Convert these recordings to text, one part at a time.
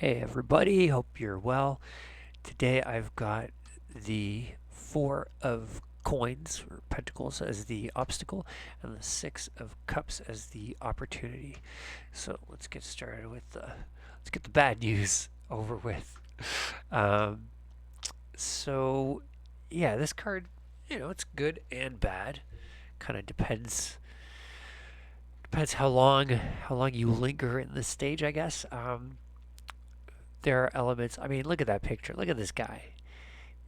Hey everybody, hope you're well. Today I've got the Four of Coins or Pentacles as the obstacle and the Six of Cups as the opportunity. So let's get started with let's get the bad news over with. Um, so yeah, this card, it's good and bad. Kind of depends how long you linger in this stage, I guess. There are elements. I mean, look at that picture. Look at this guy.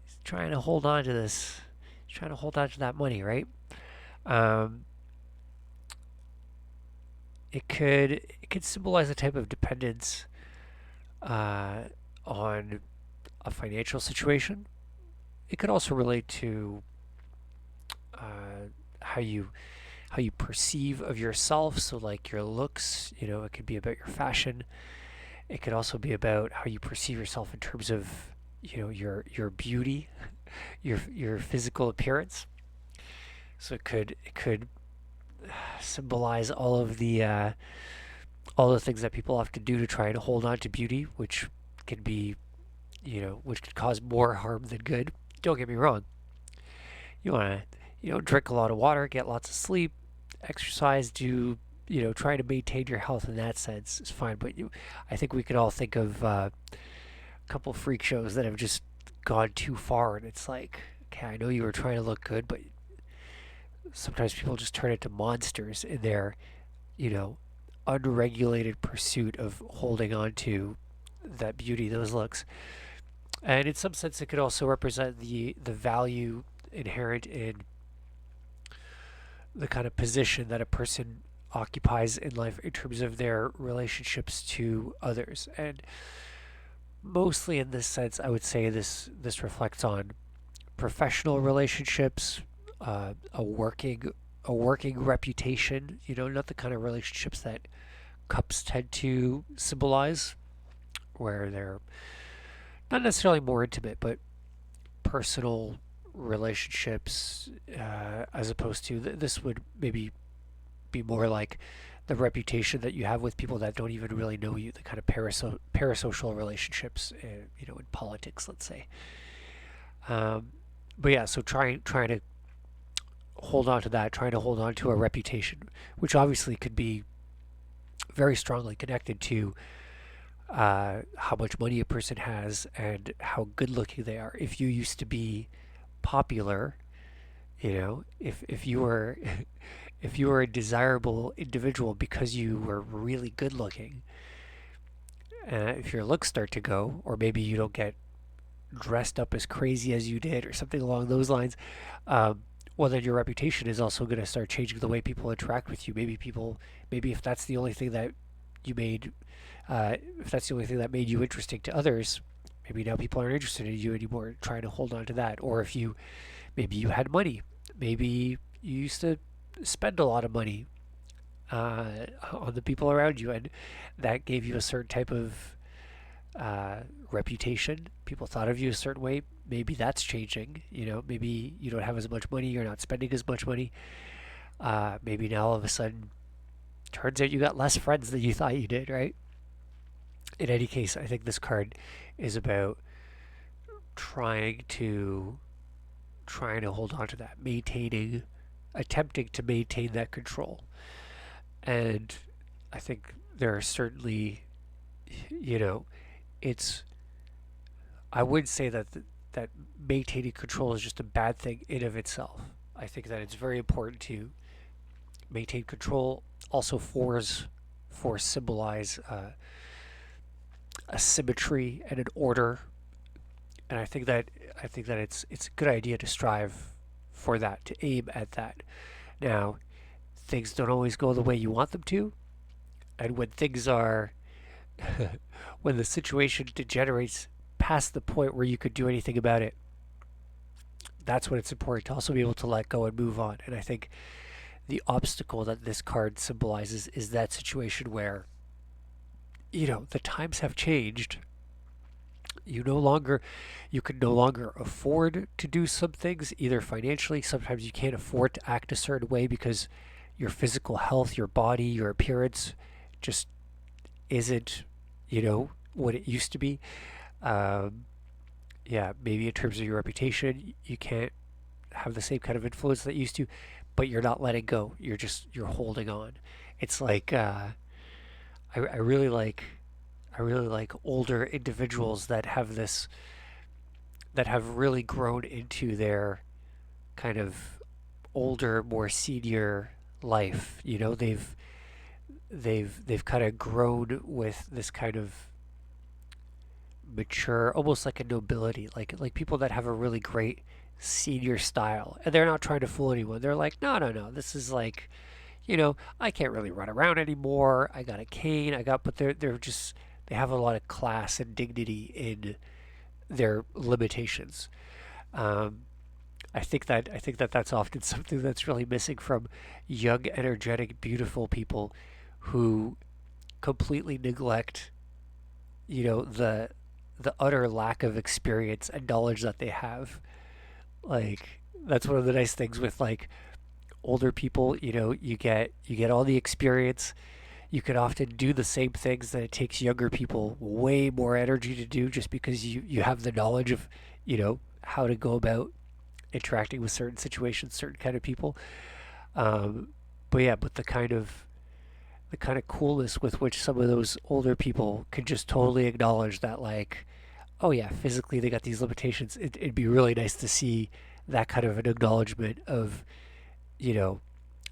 He's trying to hold on to this. He's trying to hold on to that money, right? Um, it could symbolize a type of dependence uh, on a financial situation. It could also relate to uh, how you perceive of yourself. So, like your looks. It could be about your fashion. It could also be about how you perceive yourself in terms of your beauty, your physical appearance. So it could symbolize all the things that people have to do to try and hold on to beauty, which can be which could cause more harm than good. Don't get me wrong. You want to drink a lot of water, get lots of sleep, exercise, do try to maintain your health in that sense is fine. But I think we could all think of a couple freak shows that have just gone too far, and it's like, okay, I know you were trying to look good, but sometimes people just turn into monsters in their, you know, unregulated pursuit of holding on to that beauty, those looks. And in some sense, it could also represent the value inherent in the kind of position that a person occupies in life in terms of their relationships to others. And mostly in this sense, I would say this reflects on professional relationships, a working reputation. Not the kind of relationships that cups tend to symbolize, where they're not necessarily more intimate, but personal relationships, as opposed to this would maybe be more like the reputation that you have with people that don't even really know you, the kind of parasocial relationships, in politics, let's say. Um, but yeah, so trying to hold on to that, trying to hold on to a reputation, which obviously could be very strongly connected to how much money a person has and how good looking they are. If you used to be popular, if you were if you were a desirable individual because you were really good looking, if your looks start to go, or maybe you don't get dressed up as crazy as you did, or something along those lines, um, well, then your reputation is also going to start changing the way people interact with you. Maybe if that's the only thing that you made, if that's the only thing that made you interesting to others, maybe now people aren't interested in you anymore, trying to hold on to that. Or if maybe you had money, maybe you used to spend a lot of money on the people around you, and that gave you a certain type of reputation. People thought of you a certain way. Maybe that's changing. Maybe you don't have as much money. You're not spending as much money. Maybe now all of a sudden, turns out you got less friends than you thought you did. Right. In any case, I think this card is about trying to hold on to that, attempting to maintain that control. And I think there are certainly, you know, it's I would say that maintaining control is just a bad thing in of itself. I think that it's very important to maintain control. Also, fours symbolize a symmetry and an order, and I think that it's a good idea to strive for that, to aim at that. Now, things don't always go the way you want them to, and when things are when the situation degenerates past the point where you could do anything about it, that's when it's important to also be able to let go and move on. And I think the obstacle that this card symbolizes is that situation where the times have changed. You can no longer afford to do some things, either financially. Sometimes you can't afford to act a certain way because your physical health, your body, your appearance just isn't, you know what it used to be. Um, yeah, maybe in terms of your reputation, you can't have the same kind of influence that you used to, but you're not letting go. You're holding on. It's like I really like older individuals that have this that have really grown into their kind of older, more senior life. You know, they've kind of grown with this kind of mature, almost like a nobility, like people that have a really great senior style, and they're not trying to fool anyone. They're like, no, no, no, this is like, I can't really run around anymore. I got a cane. But they're just they have a lot of class and dignity in their limitations. Um, I think that that's often something that's really missing from young, energetic, beautiful people who completely neglect, the utter lack of experience and knowledge that they have. Like that's one of the nice things with like older people. You get all the experience. You can often do the same things that it takes younger people way more energy to do, just because you have the knowledge of, how to go about interacting with certain situations, certain kind of people. Um, but yeah, but the kind of coolness with which some of those older people can just totally acknowledge that, like, oh yeah, physically they got these limitations. It'd be really nice to see that kind of an acknowledgement of, you know,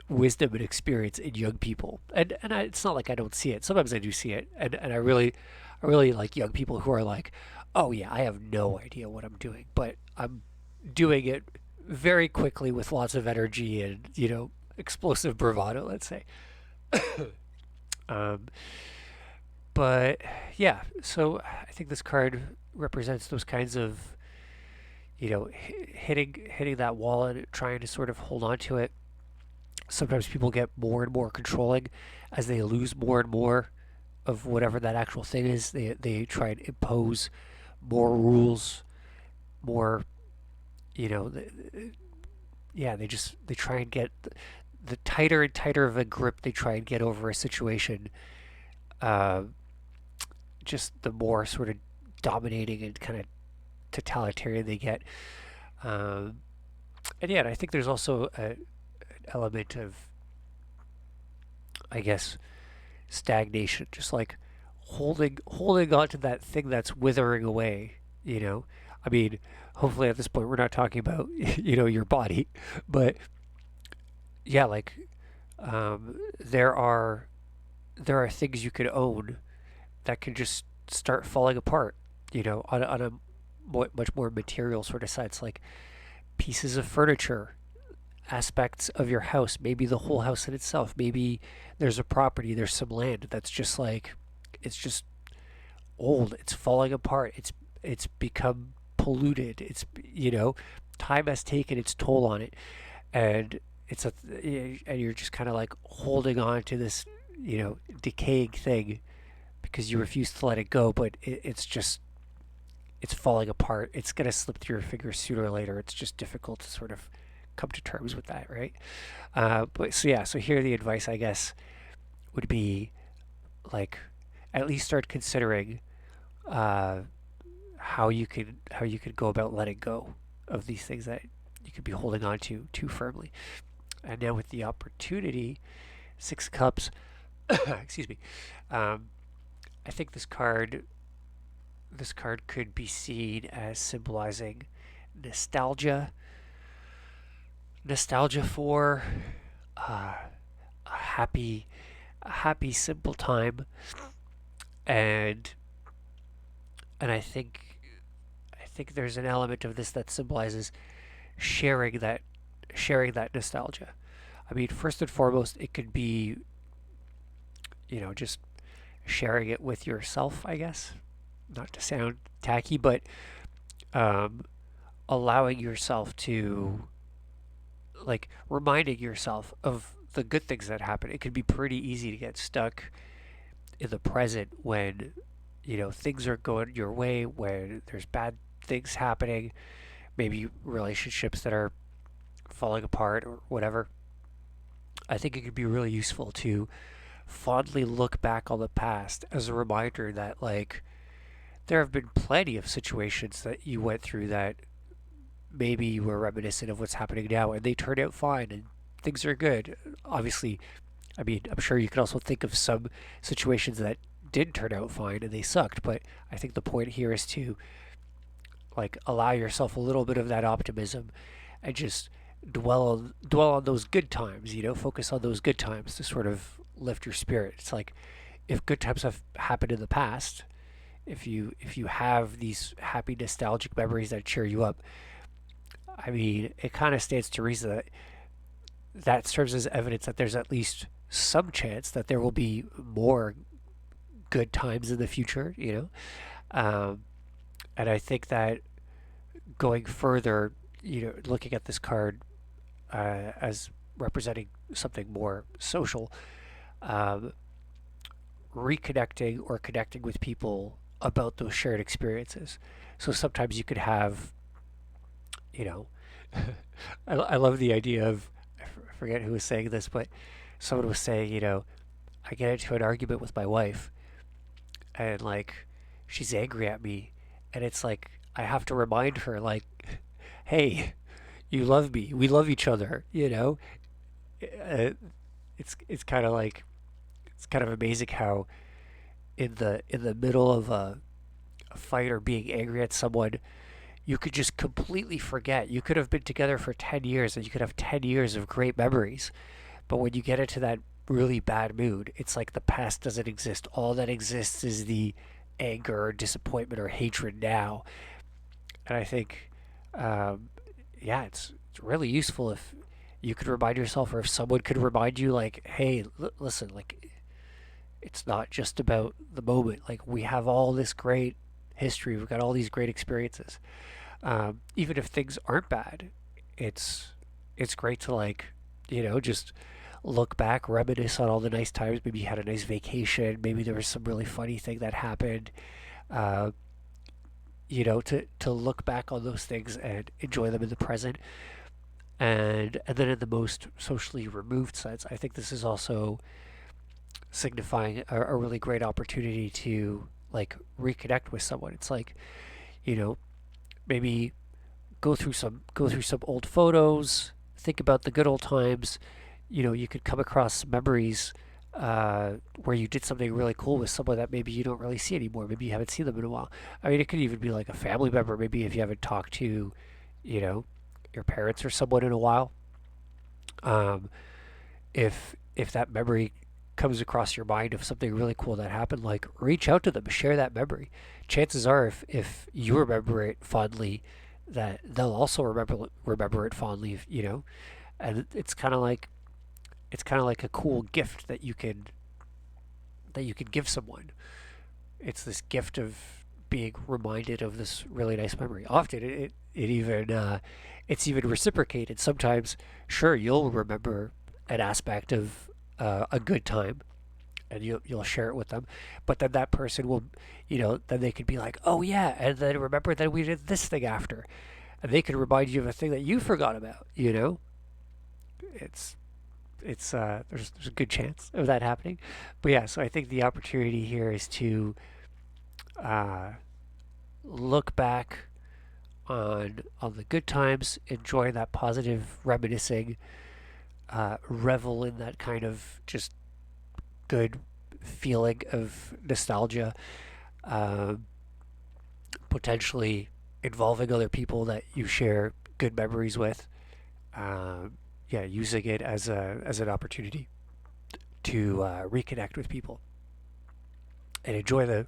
wisdom and experience in young people. It's not like I don't see it. Sometimes I do see it, and I really like young people who are like, oh yeah, I have no idea what I'm doing, but I'm doing it very quickly with lots of energy and explosive bravado. Let's say. Um, but yeah, so I think this card represents those kinds of hitting that wall and trying to sort of hold on to it. Sometimes people get more and more controlling as they lose more and more of whatever that actual thing is. They try and impose more rules, more you know. Yeah, they try and get the tighter and tighter of a grip they try and get over a situation. Uh, just the more sort of dominating and kind of totalitarian they get. Um, and yeah, I think there's also an element of, I guess, stagnation, just like holding on to that thing that's withering away. You know, I mean, hopefully at this point we're not talking about your body, but yeah, like there are things you could own that can just start falling apart. On a much more material sort of sense, like pieces of furniture, aspects of your house, maybe the whole house in itself. Maybe there's a property, there's some land that's just like it's just old, it's falling apart, it's become polluted. Time has taken its toll on it, and and you're just kind of like holding on to this, decaying thing because you refuse to let it go, but it's falling apart. It's going to slip through your fingers sooner or later. It's just difficult to sort of come to terms with that, right? But so yeah, so here the advice, I guess, would be like at least start considering uh, how you could go about letting go of these things that you could be holding on to too firmly. And now with the opportunity, 6 cups. Excuse me. Um, I think this card could be seen as symbolizing nostalgia, nostalgia for uh, happy, a happy, simple time, and and I think there's an element of this that symbolizes sharing that sharing that nostalgia. I mean, first and foremost, it could be just sharing it with yourself, I guess. Not to sound tacky, but um, allowing yourself to like reminding yourself of the good things that happen. It could be pretty easy to get stuck in the present when things are going your way, when there's bad things happening, maybe relationships that are falling apart or whatever. I think it could be really useful to fondly look back on the past as a reminder that, like, there have been plenty of situations that you went through that maybe you were reminiscent of what's happening now, and they turned out fine and things are good. Obviously, I mean, I'm sure you can also think of some situations that didn't turn out fine and they sucked, but I think the point here is to like allow yourself a little bit of that optimism and just dwell on those good times, focus on those good times to sort of lift your spirit. It's like if good times have happened in the past, if you have these happy nostalgic memories that cheer you up, I mean, it kind of stands to reason that that serves as evidence that there's at least some chance that there will be more good times in the future, and I think that going further, looking at this card as representing something more social, um, reconnecting or connecting with people about those shared experiences. So sometimes you could have, you know, I love the idea of, I forget who was saying this, but someone was saying, I get into an argument with my wife and like she's angry at me, and it's like I have to remind her, like, hey, you love me, we love each other, uh, it's kind of like it's kind of amazing how in the middle of a fight or being angry at someone, you could just completely forget. You could have been together for 10 years and you could have 10 years of great memories. But when you get into that really bad mood, it's like the past doesn't exist. All that exists is the anger or disappointment or hatred now. And I think, um, yeah, it's really useful if you could remind yourself, or if someone could remind you, like, hey, listen, like, it's not just about the moment. Like, we have all this great history, we've got all these great experiences. Even if things aren't bad, it's it's great to like, just look back, reminisce on all the nice times. Maybe you had a nice vacation. Maybe there was some really funny thing that happened. Uh, to look back on those things and enjoy them in the present. And then in the most socially removed sense, I think this is also signifying a really great opportunity to like reconnect with someone. It's like, you know, maybe go through some old photos, think about the good old times. You could come across memories where you did something really cool with someone that maybe you don't really see anymore. Maybe you haven't seen them in a while. I mean, it could even be like a family member. Maybe if you haven't talked to, you know, your parents or someone in a while. Um, if that memory comes across your mind of something really cool that happened, like reach out to them, share that memory. Chances are, if you remember it fondly, that they'll also remember it fondly. And it's kind of like a cool gift that you can give someone. It's this gift of being reminded of this really nice memory. Often it even it's even reciprocated. Sometimes, sure, you'll remember an aspect of a good time, and you'll share it with them, but then that person will, then they could be like, oh yeah, and then remember that we did this thing after, and they could remind you of a thing that you forgot about. It's there's a good chance of that happening. But yeah, so I think the opportunity here is to uh, look back on the good times, enjoy that positive reminiscing, revel in that kind of just good feeling of nostalgia, um, potentially involving other people that you share good memories with. Yeah, using it as an opportunity to reconnect with people and enjoy the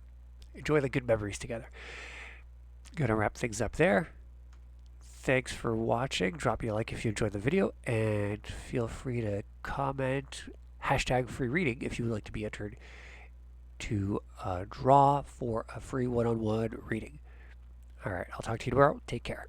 good memories together. Gonna wrap things up there. Thanks for watching. Drop me a like if you enjoyed the video, and feel free to comment hashtag free reading if you would like to be entered to draw for a free one-on-one reading. All right, I'll talk to you tomorrow. Take care.